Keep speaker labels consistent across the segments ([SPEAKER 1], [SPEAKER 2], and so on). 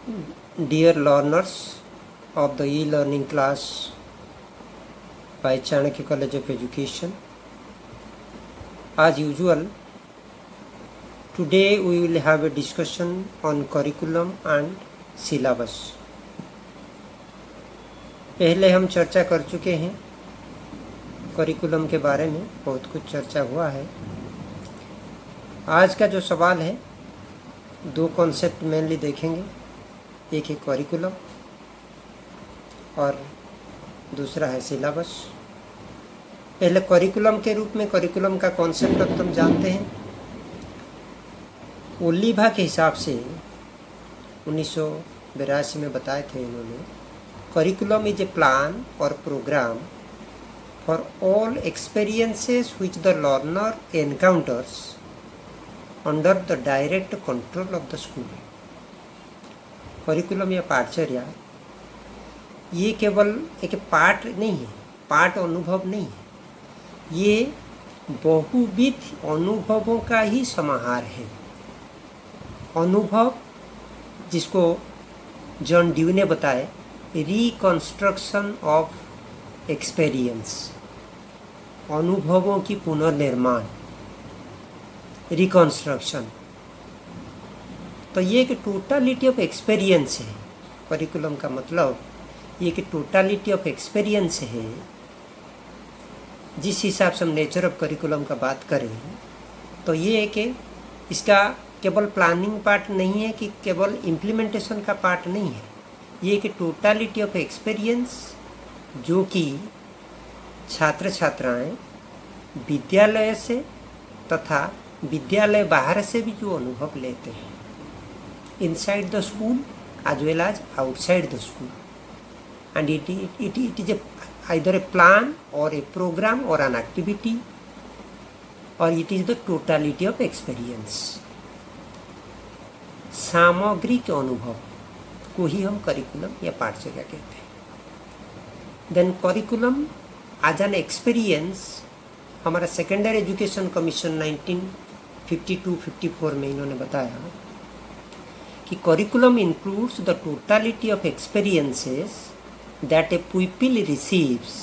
[SPEAKER 1] Dear learners of the e-learning class by Chanakya College of Education, as usual, today we will have a discussion on curriculum and syllabus. पहले हम चर्चा कर चुके हैं curriculum के बारे में, बहुत कुछ चर्चा हुआ है। आज का जो सवाल है, दो कॉन्सेप्ट मेनली देखेंगे, एक है करिकुलम और दूसरा है सिलेबस। पहले करिकुलम के रूप में करिकुलम का कॉन्सेप्ट अब तुम जानते हैं। ओलिवा के हिसाब से 1982 में बताए थे इन्होंने, करिकुलम इज ए प्लान और program for all experiences which the learner encounters under the direct control of the school. Curriculum या पाठचर्या ये केवल एक पाठ नहीं है, पाठ अनुभव नहीं है, ये बहुविध अनुभवों का ही समाहार है। अनुभव जिसको जॉन ड्यू ने बताए, रिकंस्ट्रक्शन ऑफ एक्सपीरियंस, अनुभवों की पुनर्निर्माण, रिकंस्ट्रक्शन। तो ये एक टोटलिटी ऑफ एक्सपीरियंस है। करिकुलम का मतलब ये एक टोटलिटी ऑफ एक्सपीरियंस है। जिस हिसाब से हम नेचर ऑफ करिकुलम का बात करें तो ये है कि इसका केवल प्लानिंग पार्ट नहीं है, कि केवल इम्प्लीमेंटेशन का पार्ट नहीं है। ये एक टोटलिटी ऑफ एक्सपीरियंस जो कि छात्र छात्राएं विद्यालय से तथा विद्यालय बाहर से भी जो अनुभव लेते हैं, inside the school as well as outside the school, and it is either a plan or a program or an activity, or it is the totality of experience। सामग्रिक अनुभव को ही हम करिकुलम या पाठचर्या कहते हैं। Then curriculum as an experience, हमारा secondary education commission 1952-54 में इन्होंने बताया कि curriculum includes the totality of experiences that a pupil receives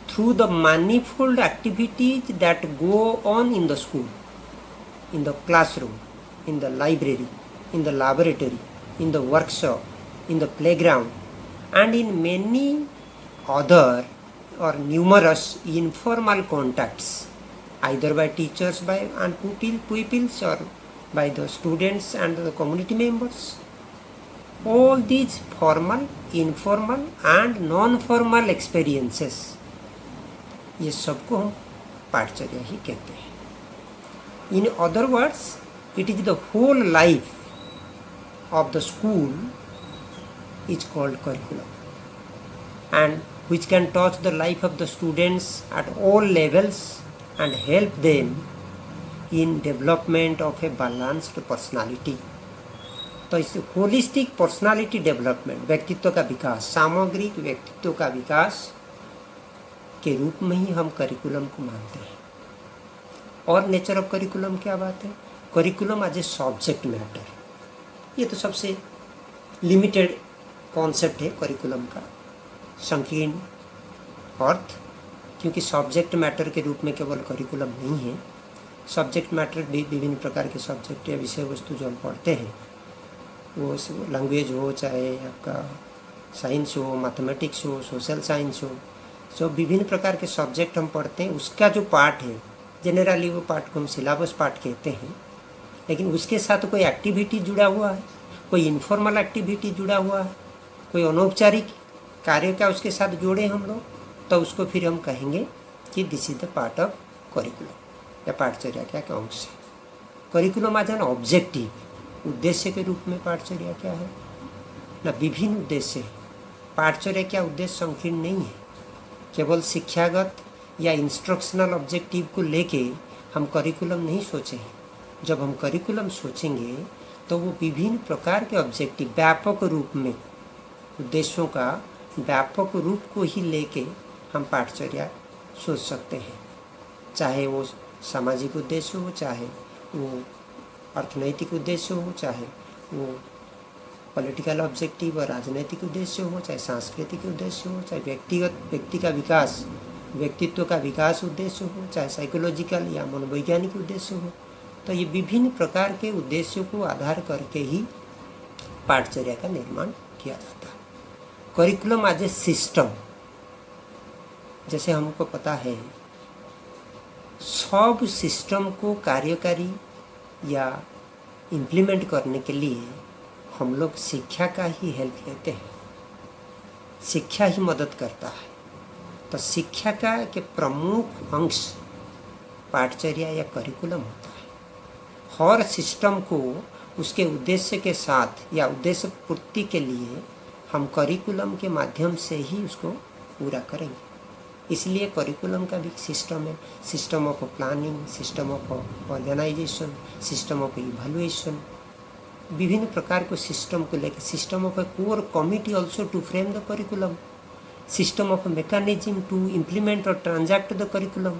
[SPEAKER 1] through the manifold activities that go on in the school, in the classroom, in the library, in the laboratory, in the workshop, in the playground, and in many other or numerous informal contacts, either by teachers and pupils or by the students and the community members. All these formal, informal and non-formal experiences, ये सबको हम पाठचर्या ही कहते हैं। In other words, it is the whole life of the school is called curriculum, and which can touch the life of the students at all levels and help them in development of a balanced personality। तो इस holistic personality development, व्यक्तित्व का विकास, सामग्रिक व्यक्तित्व का विकास के रूप में ही हम करिकुलम को मानते हैं। और नेचर ऑफ करिकुलम क्या बात है? Curriculum as a subject matter, ये तो सबसे लिमिटेड कॉन्सेप्ट है करिकुलम का, संकीर्ण अर्थ, क्योंकि सब्जेक्ट मैटर के रूप में केवल करिकुलम नहीं है। सब्जेक्ट मैटर भी विभिन्न प्रकार के सब्जेक्ट या विषय वस्तु जो हम पढ़ते हैं, वो लैंग्वेज हो, चाहे आपका साइंस हो, मैथमेटिक्स हो, सोशल साइंस हो, जो विभिन्न प्रकार के सब्जेक्ट हम पढ़ते हैं, उसका जो पार्ट है, जनरली वो पार्ट को हम सिलेबस पार्ट कहते हैं। लेकिन उसके साथ कोई एक्टिविटी जुड़ा हुआ है, कोई इनफॉर्मल एक्टिविटी जुड़ा हुआ है, कोई अनौपचारिक कार्य का उसके साथ जोड़े हम लोग, तो उसको फिर हम कहेंगे कि this is the part of curriculum या पाठचर्या क्या अंश है। करिकुलम एज एन ऑब्जेक्टिव, उद्देश्य के रूप में पाठचर्या क्या है ना, विभिन्न उद्देश्य है। पाठचर्या क्या उद्देश्य संकीर्ण नहीं है, केवल शिक्षागत या इंस्ट्रक्शनल ऑब्जेक्टिव को लेके हम करिकुलम नहीं सोचे हैं। जब हम करिकुलम सोचेंगे तो वो विभिन्न प्रकार के ऑब्जेक्टिव, व्यापक रूप में उद्देश्यों का व्यापक रूप को ही लेके हम पाठचर्या सोच सकते हैं। चाहे वो सामाजिक उद्देश्य हो, चाहे वो अर्थनैतिक उद्देश्य हो, चाहे वो पॉलिटिकल ऑब्जेक्टिव और राजनीतिक उद्देश्य हो, चाहे सांस्कृतिक उद्देश्य हो, चाहे व्यक्ति का विकास, व्यक्तित्व का विकास उद्देश्य हो, चाहे साइकोलॉजिकल या मनोवैज्ञानिक उद्देश्य हो। तो ये विभिन्न प्रकार के उद्देश्यों को आधार करके ही पाठचर्या का निर्माण किया जाता है। करिकुलम एज ए सिस्टम, जैसे हमको पता है, सब सिस्टम को कार्यकारी या इम्प्लीमेंट करने के लिए हम लोग शिक्षा का ही हेल्प लेते हैं, शिक्षा ही मदद करता है। तो शिक्षा का के प्रमुख अंश पाठचर्या या करिकुलम होता है। हर सिस्टम को उसके उद्देश्य के साथ या उद्देश्य पूर्ति के लिए हम करिकुलम के माध्यम से ही उसको पूरा करेंगे। इसलिए करिकुलम का भी सिस्टम है, system of planning, system of organisation, system of evaluation, विभिन्न प्रकार को सिस्टम को लेकर, system of a core committee also to frame the curriculum, system of mechanism to implement और ट्रांजैक्ट द करिकुलम।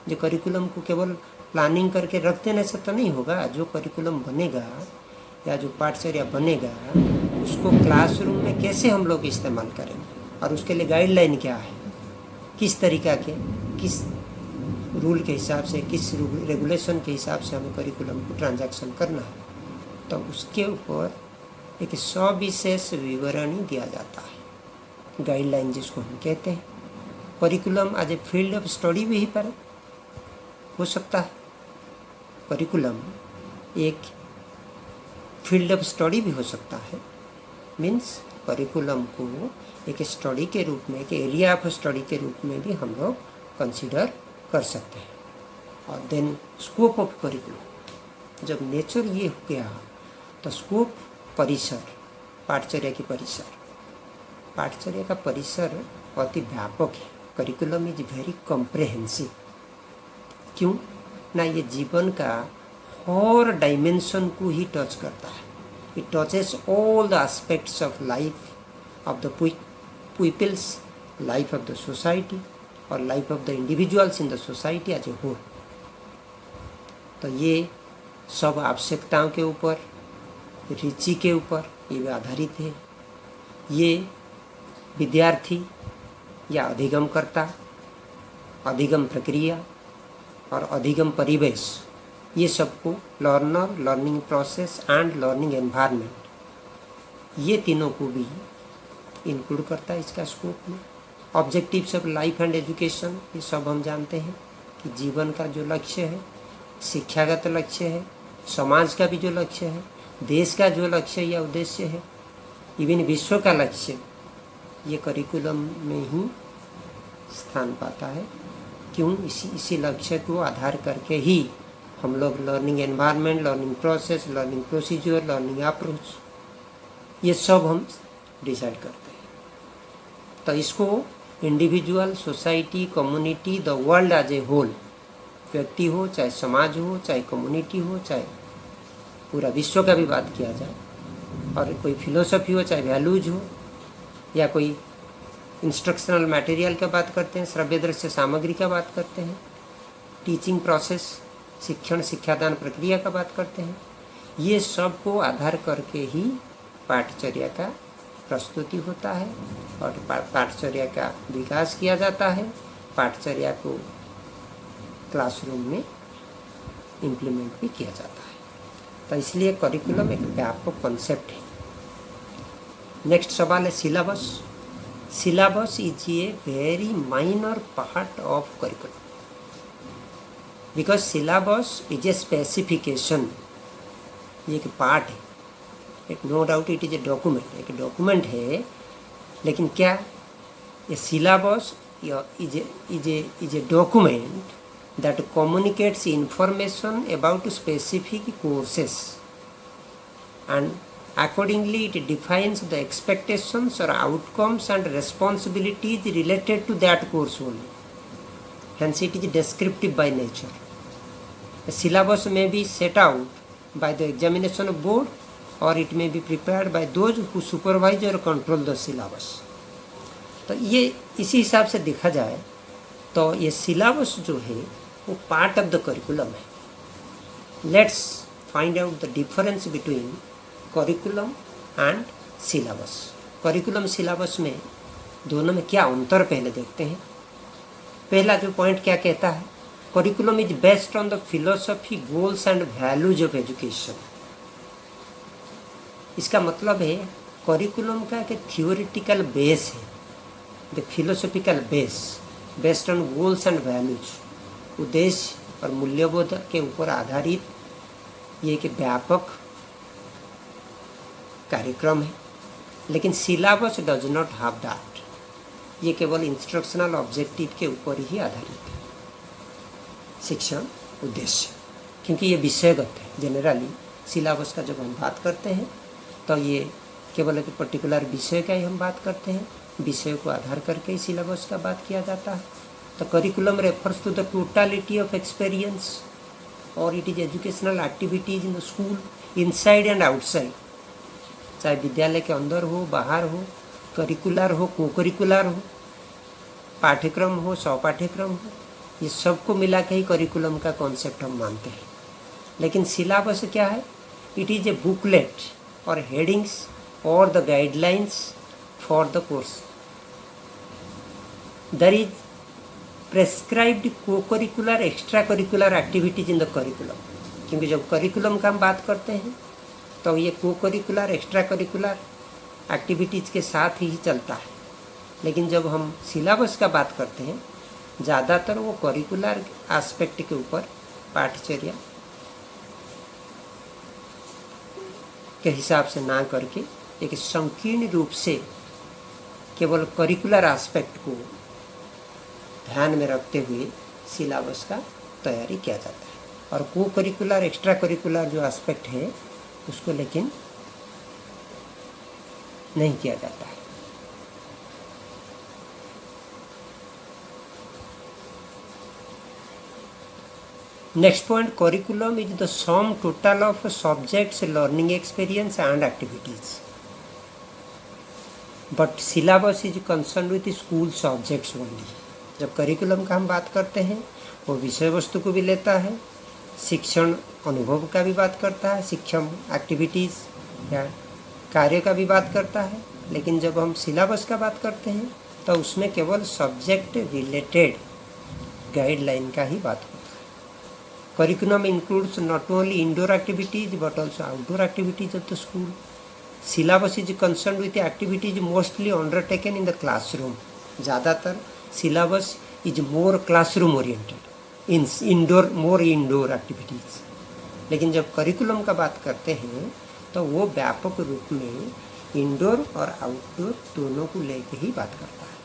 [SPEAKER 1] जो करिकुलम को केवल प्लानिंग करके रख देने से तो नहीं होगा। जो करिकुलम बनेगा या जो पाठचर्या बनेगा उसको क्लासरूम में कैसे हम लोग इस्तेमाल करेंगे और उसके लिए गाइडलाइन क्या है, किस तरीक़ा के, किस रूल के हिसाब से, किस रेगुलेशन के हिसाब से हमें करिकुलम को ट्रांजैक्शन करना है, तो उसके ऊपर एक सविशेष विवरणी दिया जाता है, गाइडलाइन जिसको हम कहते हैं। Curriculum as a field of study भी ही पर हो सकता है। करिकुलम एक फील्ड ऑफ स्टडी भी हो सकता है। मीन्स करिकुलम को एक स्टडी के रूप में, एक एरिया ऑफ स्टडी के रूप में भी हम लोग कंसिडर कर सकते हैं। और देन स्कोप ऑफ करिकुलम, जब नेचर ये हो गया तो स्कोप, परिसर, पाठचर्या की परिसर, पाठचर्या का परिसर बहुत ही व्यापक है। Curriculum is very comprehensive. क्यों ना, ये जीवन का हर डायमेंशन को ही टच करता है। It touches all the aspects of life of the peoples, life of the society और life of the individuals in the society as a whole. तो ये सब आवश्यकताओं के ऊपर, रुचि के ऊपर ये आधारित है। ये विद्यार्थी या अधिगमकर्ता, अधिगम प्रक्रिया और अधिगम परिवेश, ये सबको learner, learning process and learning environment, ये तीनों को भी इंक्लूड करता है इसका स्कोप में। Objectives of life and education, ये सब हम जानते हैं कि जीवन का जो लक्ष्य है, शिक्षागत लक्ष्य है, समाज का भी जो लक्ष्य है, देश का जो लक्ष्य या उद्देश्य है, इवन विश्व का लक्ष्य, ये करिकुलम में ही स्थान पाता है। क्यों, इसी लक्ष्य को आधार करके ही हम लोग learning environment, learning process, learning procedure, learning approach, ये सब हम डिसाइड करते हैं। तो इसको individual, society, community, the world as a whole, व्यक्ति हो, चाहे समाज हो, चाहे कम्युनिटी हो, चाहे पूरा विश्व का भी बात किया जाए, और कोई फिलोसफी हो, चाहे वैल्यूज हो, या कोई इंस्ट्रक्शनल मटेरियल का बात करते हैं, श्रव्य दृश्य सामग्री का बात करते हैं, टीचिंग प्रोसेस, शिक्षण शिक्षादान प्रक्रिया का बात करते हैं, ये सब को आधार करके ही पाठचर्या का प्रस्तुति होता है और पाठचर्या का विकास किया जाता है। पाठचर्या को क्लासरूम में इम्प्लीमेंट भी किया जाता है। तो इसलिए करिकुलम एक व्यापक कॉन्सेप्ट है। नेक्स्ट सवाल है syllabus. Syllabus is a very minor part of curriculum because syllabus is a specification, ये एक पार्ट है, एक no doubt it is a document, एक डॉक्यूमेंट है, लेकिन क्या ये syllabus is a document that communicates information about specific courses and accordingly it defines the expectations or outcomes and responsibilities related to that course only. Hence it is descriptive by nature. The syllabus may be set out by the examination of board or it may be prepared by those who supervise or control the syllabus. तो ये इसी हिसाब से देखा जाए तो ये syllabus जो है वो पार्ट ऑफ द करिकुलम है। Let's find out the difference between curriculum and syllabus. Curriculum syllabus में दोनों में क्या अंतर पहले देखते हैं। पहला जो पॉइंट क्या कहता है, curriculum is based on the philosophy, goals and values of education. इसका मतलब है करिकुलम का एक थियोरिटिकल बेस है, the philosophical base based on goals and values, उद्देश्य और मूल्यबोध के ऊपर आधारित ये एक व्यापक कार्यक्रम है। लेकिन syllabus does not have that, ये केवल इंस्ट्रक्शनल ऑब्जेक्टिव के ऊपर ही आधारित है, शिक्षण उद्देश्य, क्योंकि ये विषयगत है। जनरली सिलेबस का जब हम बात करते हैं तो ये केवल एक पर्टिकुलर विषय का ही हम बात करते हैं, विषय को आधार करके ही सिलेबस का बात किया जाता है। तो curriculum refers to the totality of experience और it is educational activities in the school, inside and outside, चाहे विद्यालय के अंदर हो, बाहर हो, करिकुलर हो, को करिकुलर हो, पाठ्यक्रम हो, स्वपाठ्यक्रम हो, ये सबको मिला के ही करिकुलम का कॉन्सेप्ट हम मानते हैं। लेकिन सिलेबस क्या है, इट इज ए बुकलेट और हेडिंग्स और the guidelines for the course. There is prescribed co curricular extra curricular activities in the curriculum, क्योंकि जब करिकुलम का हम बात करते हैं तो ये को करिकुलर एक्स्ट्रा करिकुलर एक्टिविटीज़ के साथ ही चलता है। लेकिन जब हम सिलेबस का बात करते हैं, ज़्यादातर वो करिकुलर एस्पेक्ट के ऊपर पाठचर्या के हिसाब से ना करके एक संकीर्ण रूप से केवल करिकुलर एस्पेक्ट को ध्यान में रखते हुए सिलेबस का तैयारी किया जाता है। और को करिकुलर एक्स्ट्रा करिकुलर जो एस्पेक्ट है उसको लेकिन नहीं किया जाता है। Next point, curriculum is the sum total of subjects, learning experience and activities, but syllabus is concern with school subjects only. जब करिकुलम का हम बात करते हैं वो विषय वस्तु को भी लेता है, शिक्षण अनुभव का भी बात करता है, शिक्षण एक्टिविटीज़ या कार्य का भी बात करता है। लेकिन जब हम सिलेबस का बात करते हैं तो उसमें केवल सब्जेक्ट रिलेटेड गाइडलाइन का ही बात होता है। Curriculum includes not only indoor activities but also outdoor activities of the school. Syllabus is concern with activities mostly undertaken in the classroom. ज़्यादातर syllabus is more classroom oriented, more indoor activities. लेकिन जब curriculum का बात करते हैं तो वो व्यापक रूप में इंडोर और आउटडोर दोनों को लेकर ही बात करता है।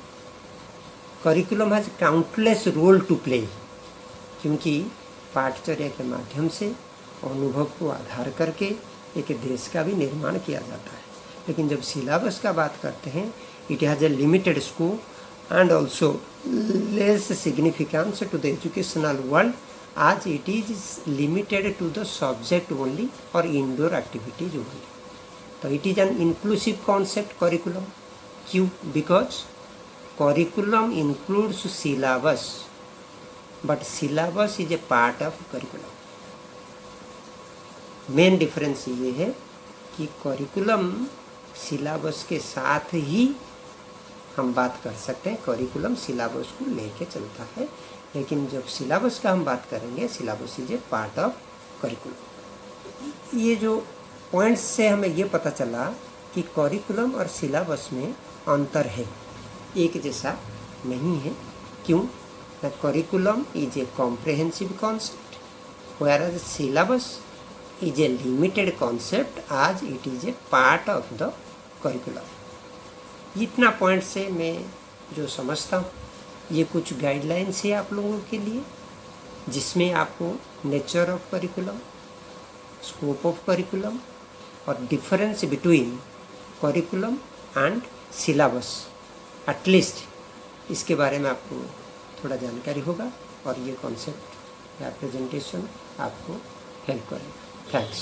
[SPEAKER 1] Curriculum has countless role to play, क्योंकि पाठचर्या के माध्यम से अनुभव को आधार करके एक देश का भी निर्माण किया जाता है। लेकिन जब सिलेबस का बात करते हैं, it has a limited scope and also less significance to the educational world as it is limited to the subject only or indoor activities only. So it is an inclusive concept curriculum. Q, because curriculum includes syllabus but syllabus is a part of curriculum. Main difference ये है कि curriculum syllabus के साथ ही हम बात कर सकते हैं, करिकुलम सिलेबस को लेके चलता है। लेकिन जब सिलेबस का हम बात करेंगे, syllabus is A part of curriculum. ये जो पॉइंट्स से हमें ये पता चला कि करिकुलम और सिलेबस में अंतर है, एक जैसा नहीं है। क्यों? The curriculum is A comprehensive concept whereas syllabus is A limited concept as it is a part of the curriculum। इतना पॉइंट से मैं जो समझता हूँ, ये कुछ गाइडलाइंस है आप लोगों के लिए, जिसमें आपको nature of curriculum, scope of curriculum और difference between curriculum and syllabus, at least इसके बारे में आपको थोड़ा जानकारी होगा और ये कॉन्सेप्ट या प्रेजेंटेशन आपको हेल्प करेगा। थैंक्स।